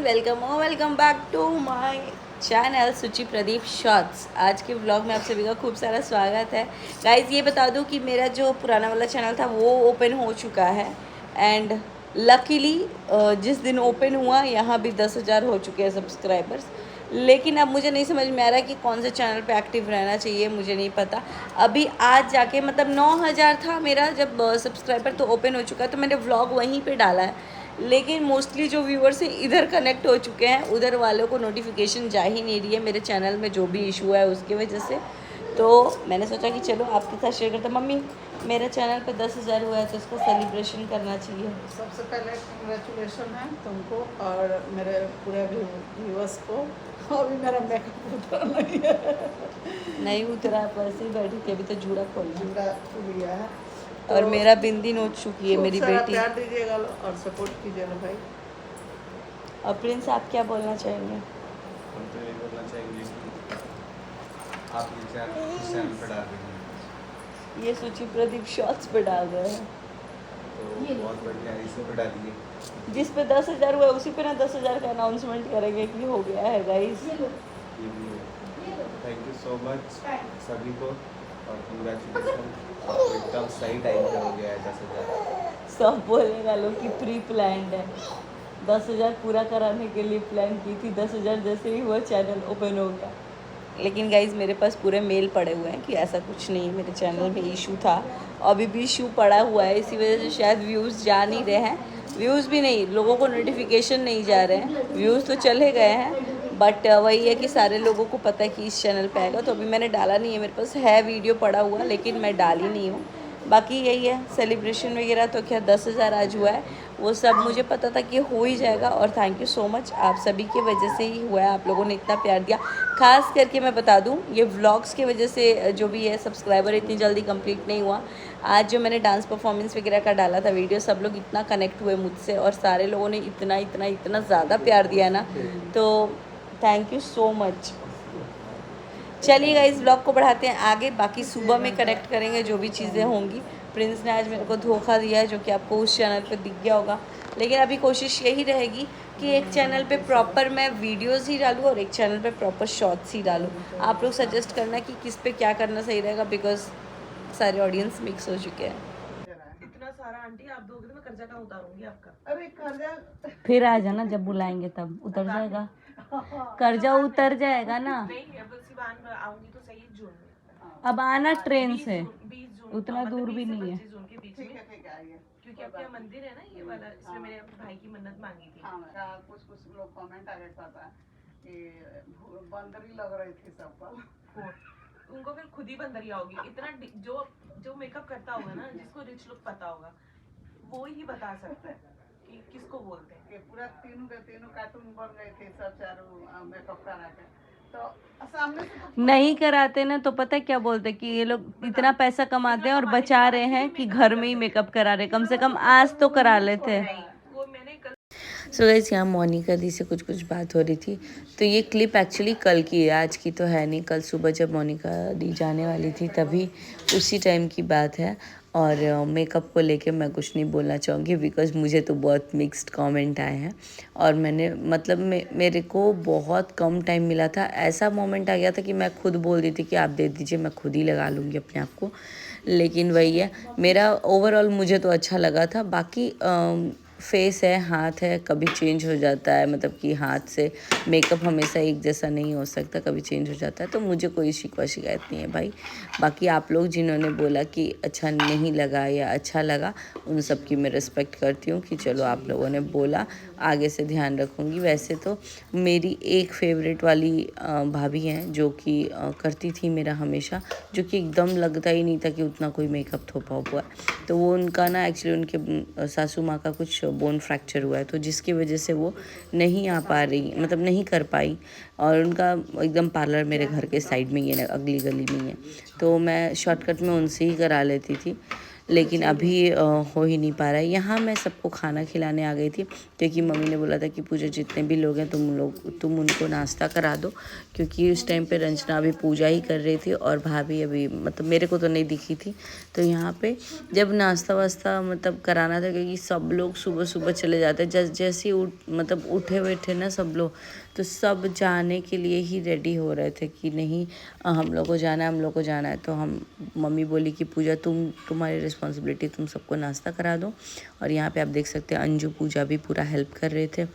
Welcome back to my channel Suchi Pradeep shorts. आज के vlog में आप सभी का खूब सारा स्वागत है। गाइज ये बता दूं कि मेरा जो पुराना वाला चैनल था वो ओपन हो चुका है एंड लकीली जिस दिन ओपन हुआ यहाँ भी 10,000 हो चुके हैं सब्सक्राइबर्स। लेकिन अब मुझे नहीं समझ में आ रहा कि कौन से चैनल पे एक्टिव रहना चाहिए, मुझे नहीं पता। अभी आज जाके मतलब 9,000 था मेरा जब सब्सक्राइबर तो ओपन हो चुका है, तो मैंने व्लॉग वहीं पे डाला है। लेकिन मोस्टली जो व्यूअर्स हैं इधर कनेक्ट हो चुके हैं, उधर वालों को नोटिफिकेशन जा ही नहीं रही है मेरे चैनल में जो भी इशू है उसकी वजह से। तो मैंने सोचा कि चलो आपके साथ शेयर करते। मम्मी, मेरे चैनल पे 10,000 हुआ है तो इसका सेलिब्रेशन करना चाहिए। सबसे पहले कंग्रेचुलेशन है तुमको और मेरे पूरे व्यूअर्स को। अभी मेरा मेकअप उतर नहीं है। नहीं उतरा, आप वैसे ही बैठी थी, अभी तो जूड़ा खोलना है। पूरा खुल गया है और मेरा बिंदी नोच चुकी है मेरी बेटी। प्यार दीजिएगा और सपोर्ट कीजिएगा भाई। और प्रिंस, आप क्या बोलना चाहेंगे? हम तो यही बोलना चाहेंगे कि आप ये चैनल पर डाल रही हैं ये सुचि प्रदीप शॉर्ट्स पे डाल रहे हैं, तो बहुत बढ़िया, इसी पर डालिए। जिस पे 10,000 हुआ है उसी पे ना 10,000 का अनाउंसमेंट करेंगे कि हो गया है गाइस। ये भी है। थैंक यू सो मच सभी को और कंग्रेचुलेसन। आपको एकदम सही टाइम पे हो गया है 10,000। सब बोलेगा लोग कि प्री प्लान्ड है। 10,000 पूरा कराने के लिए प्लान की थी, 10,000 जैसे ही हुआ चैनल ओपन हो गया। लेकिन गाइज मेरे पास पूरे मेल पड़े हुए हैं कि ऐसा कुछ नहीं है, मेरे चैनल में इशू था, अभी भी इशू पड़ा हुआ है। इसी वजह से शायद व्यूज़ जा नहीं रहे हैं, व्यूज़ भी नहीं, लोगों को नोटिफिकेशन नहीं जा रहे हैं। व्यूज़ तो चले गए हैं बट वही है कि सारे लोगों को पता है कि इस चैनल पे आएगा, तो अभी मैंने डाला नहीं है। मेरे पास है वीडियो पड़ा हुआ लेकिन मैं डाली नहीं हूँ। बाकी यही है, सेलिब्रेशन वगैरह तो क्या 10,000 आज हुआ है, वो सब मुझे पता था कि हो ही जाएगा। और थैंक यू सो मच, आप सभी की वजह से ही हुआ है, आप लोगों ने इतना प्यार दिया। खास करके मैं बता दूं, ये व्लॉग्स की वजह से जो भी है सब्सक्राइबर इतनी जल्दी कंप्लीट नहीं हुआ। आज जो मैंने डांस परफॉर्मेंस वगैरह का डाला था वीडियो, सब लोग इतना कनेक्ट हुए मुझसे और सारे लोगों ने इतना इतना इतना ज़्यादा प्यार दिया ना, तो थैंक यू सो मच। चलिए गाइस, ब्लॉग को बढ़ाते हैं आगे, बाकी सुबह में कनेक्ट करेंगे जो भी चीज़ें होंगी। प्रिंस ने आज मेरे को धोखा दिया है जो कि आपको उस चैनल पे दिख गया होगा, लेकिन अभी कोशिश यही रहेगी कि एक चैनल पे प्रॉपर मैं वीडियोस ही डालूँ और एक चैनल पे प्रॉपर शॉर्ट्स ही डालूँ। आप लोग सजेस्ट करना कि किस पे क्या करना सही रहेगा, बिकॉज सारे ऑडियंस मिक्स हो चुके हैं। इतना सारा आंटी आप दोगे तो मैं कर्जा कहाँ उतारूंगी आपका। अरे कर्जा फिर आ जाना, जब बुलाएंगे तब उतर जाएगा, कर्जा उतर जाएगा ना। नहीं, अब सिवान आऊंगी तो सही जून में। अब आना ट्रेन से, 20 जून, उतना दूर भी नहीं है। 25 जून के बीच में। ठीक है आइए, क्योंकि आपके यहाँ मंदिर है ना ये वाला, इसमें मेरे भाई की मन्नत मांगी थी। हाँ, कुछ लोग कमेंट आ गया था कि बंदरी लग रही थी सबको। उनको फिर खुद ही बंदरी होगी। इतना जो जो मेकअप करता होगा ना, जिसको रिच लुक पता होगा, वो ही बता सकता है कि किसको बोलते हैं। पूरा तीनों के तीनों कार्टून बन गए थे सब चारों मेकअप करा के। तो सामने से तो नहीं कराते ना तो पता है क्या बोलते कि ये लोग इतना पैसा कमाते हैं और बचा रहे हैं कि घर में ही मेकअप करा रहे, कम से कम आज तो करा लेते हैं। वो मैंने कल सो गाइस, यहाँ मोनिका दी से कुछ बात हो रही थी, तो ये क्लिप एक्चुअली कल की है, आज की तो है नहीं। कल सुबह जब मोनिका दी जाने वाली थी तभी उसी टाइम की बात है। और मेकअप को लेके मैं कुछ नहीं बोलना चाहूँगी बिकॉज़ मुझे तो बहुत मिक्स्ड कमेंट आए हैं। और मैंने मतलब मेरे को बहुत कम टाइम मिला था, ऐसा मोमेंट आ गया था कि मैं खुद बोल दी थी कि आप दे दीजिए, मैं खुद ही लगा लूँगी अपने आप को। लेकिन वही है, मेरा ओवरऑल मुझे तो अच्छा लगा था। बाकी फेस है, हाथ है, कभी चेंज हो जाता है, मतलब कि हाथ से मेकअप हमेशा एक जैसा नहीं हो सकता, कभी चेंज हो जाता है, तो मुझे कोई शिकवा शिकायत नहीं है भाई। बाकी आप लोग जिन्होंने बोला कि अच्छा नहीं लगा या अच्छा लगा, उन सब की मैं रिस्पेक्ट करती हूँ कि चलो आप लोगों ने बोला, आगे से ध्यान रखूँगी। वैसे तो मेरी एक फेवरेट वाली भाभी हैं जो कि करती थी मेरा हमेशा, जो कि एकदम लगता ही नहीं था कि उतना कोई मेकअप थोपा हुआ है। तो वो उनका ना एक्चुअली उनके सासू माँ का कुछ बोन फ्रैक्चर हुआ है, तो जिसकी वजह से वो नहीं आ पा रही, मतलब नहीं कर पाई। और उनका एकदम पार्लर मेरे घर के साइड में ही है, अगली गली में ही है, तो मैं शॉर्टकट में उनसे ही करा लेती थी। लेकिन अभी हो ही नहीं पा रहा है। यहाँ मैं सबको खाना खिलाने आ गई थी क्योंकि मम्मी ने बोला था कि पूजा जितने भी लोग हैं तुम उनको नाश्ता करा दो, क्योंकि उस टाइम पे रंजना अभी पूजा ही कर रही थी और भाभी अभी मतलब मेरे को तो नहीं दिखी थी। तो यहाँ पे जब नाश्ता वास्ता मतलब कराना था, क्योंकि सब लोग सुबह सुबह चले जाते हैं, जैसे ही मतलब उठे हुए थे ना सब लोग, तो सब जाने के लिए ही रेडी हो रहे थे कि नहीं हम लोग को जाना है, हम लोग को जाना है। तो हम मम्मी बोली कि पूजा तुम्हारी रिस्पॉन्सिबिलिटी, तुम सबको नाश्ता करा दो। और यहाँ पे आप देख सकते हैं अंजू पूजा भी पूरा हेल्प कर रहे थे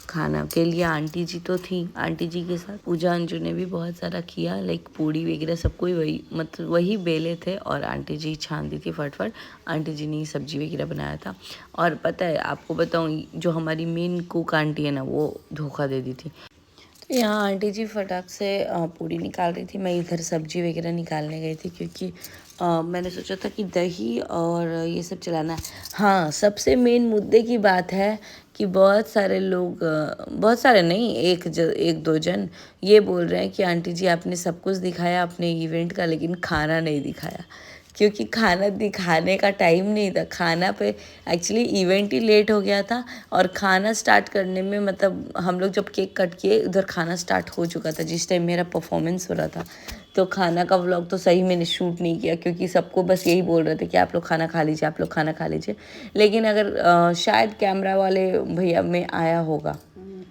खाना के लिए। आंटी जी तो थी, आंटी जी के साथ पूजा अंजू ने भी बहुत सारा किया, लाइक पूड़ी वगैरह सब कोई वही मतलब वही बेले थे और आंटी जी छान दी थी फटफट। आंटी जी ने सब्जी वगैरह बनाया था। और पता है आपको बताऊँ, जो हमारी मेन कुक आंटी है ना, वो धोखा दे दी थी। तो यहाँ आंटी जी फटाक से पूड़ी निकाल रही थी, मैं इधर सब्जी वगैरह निकालने गई थी क्योंकि मैंने सोचा था कि दही और ये सब चलाना है। हाँ, सबसे मेन मुद्दे की बात है कि बहुत सारे लोग, बहुत सारे नहीं, एक दो जन ये बोल रहे हैं कि आंटी जी आपने सब कुछ दिखाया अपने इवेंट का, लेकिन खाना नहीं दिखाया। क्योंकि खाना दिखाने का टाइम नहीं था, खाना पे एक्चुअली इवेंट ही लेट हो गया था और खाना स्टार्ट करने में मतलब हम लोग जब केक कट किए उधर खाना स्टार्ट हो चुका था जिस टाइम मेरा परफॉर्मेंस हो रहा था। तो खाना का व्लॉग तो सही मैंने शूट नहीं किया क्योंकि सबको बस यही बोल रहे थे कि आप लोग खाना खा लीजिए, आप लोग खाना खा लीजिए। लेकिन अगर शायद कैमरा वाले भैया में आया होगा,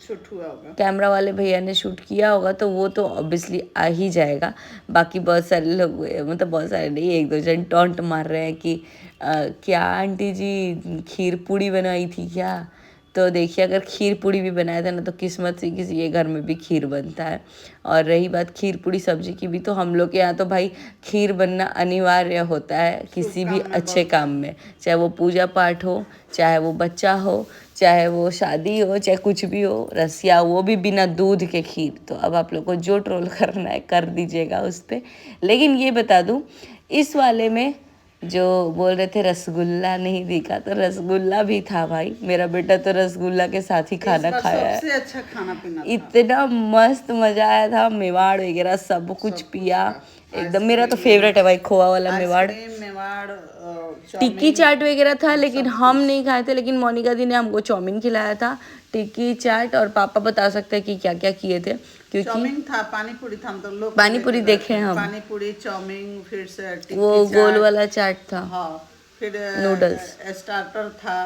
शूट हुआ होगा, कैमरा वाले भैया ने शूट किया होगा तो वो तो ऑब्वियसली आ ही जाएगा। बाकी बहुत सारे लोग, मतलब बहुत सारे नहीं, एक दो जन टॉन्ट मार रहे हैं कि क्या आंटी जी खीर पूड़ी बनाई थी क्या। तो देखिए, अगर खीर पूड़ी भी बनाया था ना तो किस्मत से किसी के घर में भी खीर बनता है। और रही बात खीर पूड़ी सब्जी की भी, तो हम लोग के यहाँ तो भाई खीर बनना अनिवार्य होता है किसी भी अच्छे काम में, चाहे वो पूजा पाठ हो, चाहे वो बच्चा हो, चाहे वो शादी हो, चाहे कुछ भी हो, रसिया, वो भी बिना दूध के खीर। तो अब आप लोग को जो ट्रोल करना है कर दीजिएगा उस पर। लेकिन ये बता दूँ, इस वाले में जो बोल रहे थे रसगुल्ला नहीं दिखा, तो रसगुल्ला भी था भाई। मेरा बेटा तो रसगुल्ला के साथ ही खाना खाया है। सबसे अच्छा खाना पीना था। इतना मस्त मजा आया था, मेवाड़ वगैरह सब कुछ पिया एकदम। मेरा तो फेवरेट है भाई खोआ वाला मेवाड़। टिक्की चाट वगैरह था लेकिन हम नहीं खाए थे, लेकिन मोनिका दी ने हमको चाउमीन खिलाया था, टिक्की चाट, और पापा बता सकते हैं कि क्या क्या किए थे। क्योंकि चाउमीन था, पानी पूरी था, हम तो लोग पानी पूरी देखे हम, पानी पूरी, चाउमीन, फिर से टिक्की वो गोल वाला चाट था, हाँ, फिर नूडल्स स्टार्टर था,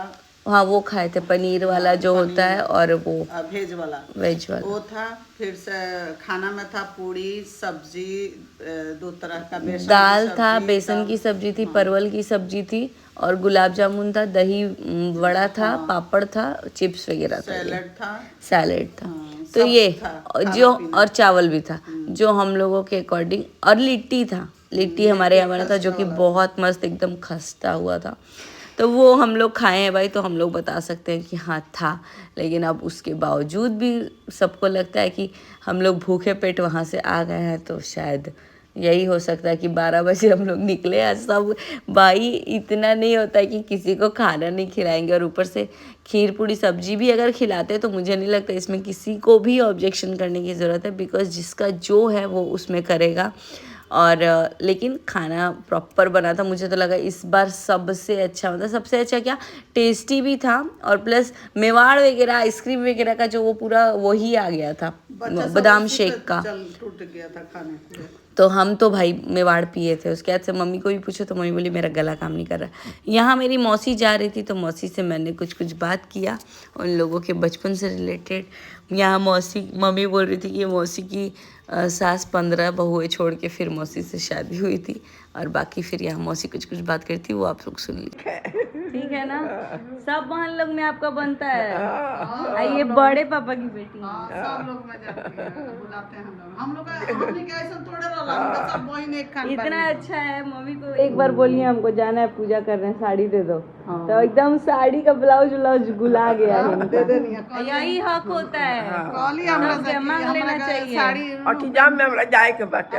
हाँ वो खाए थे, पनीर वाला जो होता है और वो वेज वाला वो था। फिर से खाना में था पूरी, सब्जी, दो तरह का दाल था, बेसन की सब्जी थी, परवल की सब्जी थी, और गुलाब जामुन था, दही वड़ा था, पापड़ था, चिप्स वगैरह था, सैलेड था। तो ये जो, और चावल भी था जो हम लोगों के अकॉर्डिंग, और लिट्टी था, लिट्टी हमारे यहाँ बना था जो कि बहुत मस्त एकदम खस्ता हुआ था। तो वो हम लोग खाए हैं भाई, तो हम लोग बता सकते हैं कि हाँ था। लेकिन अब उसके बावजूद भी सबको लगता है कि हम लोग भूखे पेट वहाँ से आ गए हैं, तो शायद यही हो सकता है कि 12 बजे हम लोग निकले। आज सब भाई इतना नहीं होता है कि किसी को खाना नहीं खिलाएंगे, और ऊपर से खीर पूड़ी सब्जी भी अगर खिलाते तो मुझे नहीं लगता इसमें किसी को भी ऑब्जेक्शन करने की ज़रूरत है, बिकॉज जिसका जो है वो उसमें करेगा। और लेकिन खाना प्रॉपर बना था, मुझे तो लगा इस बार सबसे अच्छा, मतलब सबसे अच्छा क्या, टेस्टी भी था, और प्लस मेवाड़ वगैरह, आइसक्रीम वगैरह का जो वो पूरा वही आ गया था, बादाम शेक का टूट गया था खाने। तो हम तो भाई मेवाड़ पिए थे। उसके बाद से मम्मी को भी पूछो तो मम्मी बोली मेरा गला काम नहीं कर रहा। यहाँ मेरी मौसी जा रही थी तो मौसी से मैंने कुछ बात किया उन लोगों के बचपन से रिलेटेड। यहाँ मम्मी बोल रही थी कि मौसी की सास 15 बहुएं छोड़ के फिर मौसी से शादी हुई थी, और बाकी फिर यहाँ मौसी कुछ बात करती, वो आप लोग सुन लीजिए। ठीक है ना, सब बहन लोग में आपका बनता है। ये बड़े पापा की बेटी सब लोग में जाते हैं, बुलाते हैं हम लोग हमने क्या ऐसा थोड़े रोला, हम तो सब बहन एक खान इतना अच्छा है। मम्मी को एक बार बोलिए हमको जाना है पूजा करने, साड़ी दे दो, तो एकदम साड़ी का ब्लाउज गुला गया है। यही हक होता है, मांग लेना चाहिए। अठीजाम में हमरा जाए के बाटे।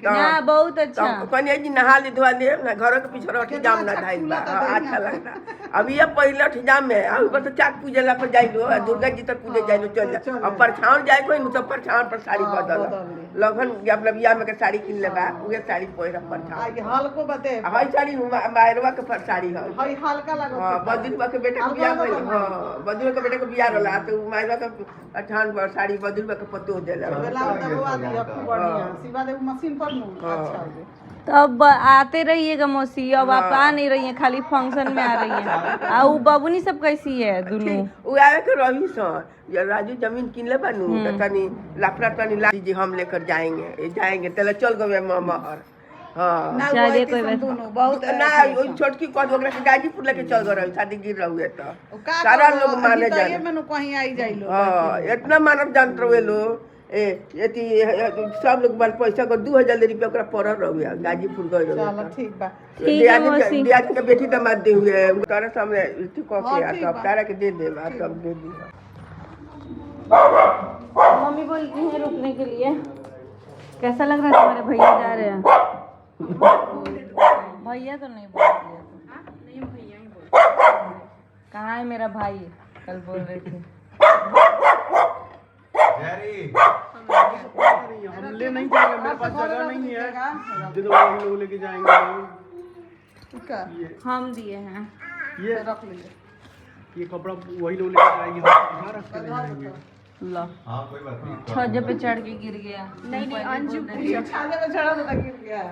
हाँ बहुत अच्छा। कन्या जी नहा ली धोआ लिए ना, घरों के पीछे अठीजाम ना धाइल बा, अच्छा लगता। अभी ये पहले अठीजाम में अब ऊपर तो चाक पूजे ला पर जाइलो, दुर्गा जी तक पूजे जाइलो, चल जा। अब परछावन जाए कोई न तो परछावन पर साड़ी बदल लगन अपना बियाह में के साड़ी किन ले बा उहे साड़ी पहिरा परछा आई हल्को बते हई साड़ी मायरवा के साड़ी है हई हल्का लागत हां बदुलवा के बेटे के बियाह भइल हां बदुलवा के बेटे के बियाह रहला तो मायरवा के अठान पर साड़ी बदुलवा के पतो देला बेला दबवा दिया खूब बढ़िया सीधा दे मशीन पर नु अच्छा हो तब आते रहिएगा मौसी, अब आप आ नहीं रही हैं, खाली फंक्शन में आ रही हैं। आ उ बबुनी सब कैसी है दोनों? उ आवे के रही सन ये राजू जमीन किन ले बानू त तनी लाफड़ा तनी ला दीजिए हम लेकर जाएंगे तले चल गए महर हां ना चलिए, कोई कोई बात दोनों बहुत ना ओ छोटकी कद ओकरा के गाजीपुर लेके चल गए शादी गिर रहुए तो सारा लोग माने जाए जाए मैंने कहीं आई जाई लो हां इतना मानव जंत्र वे लो एती सब लोग बाल पैसा को 2000 रुपया ओकरा पड़ल रहुए गाजीपुर गए चलो रहुए ठीक बा ठीक है मौसी। दियादी के बेटी दामाद दे हुए तारा सामने ठीक हो के आ सब तारा के दे आ सब दे दी मम्मी बोलती हैं रुकने के लिए। कैसा लग रहा है तुम्हारे भैया जा रहे हैं? भैया तो नहीं बोल रहे कहाँ है मेरा भाई? कल बोल रहे थे हम ले नहीं जाएंगे, मेरे पास जगह नहीं है। दे दो वही लोग लेके जाएंगे। हम दिए हैं। ये रख लीजिए, ये कपड़ा वही लोग लेके जाएंगे, यहाँ रख के ले जाएंगे। लो हाँ कोई बात नहीं। छज्जे पे चढ़ के गिर गया। नहीं अंजू छाले में चढ़ा तो गिर गया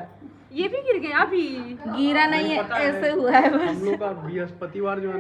ये भी गिर गया अभी। गिरा नहीं है, ऐसे हुआ है बस। हम लोग का बृहस्पतिवार जो है ना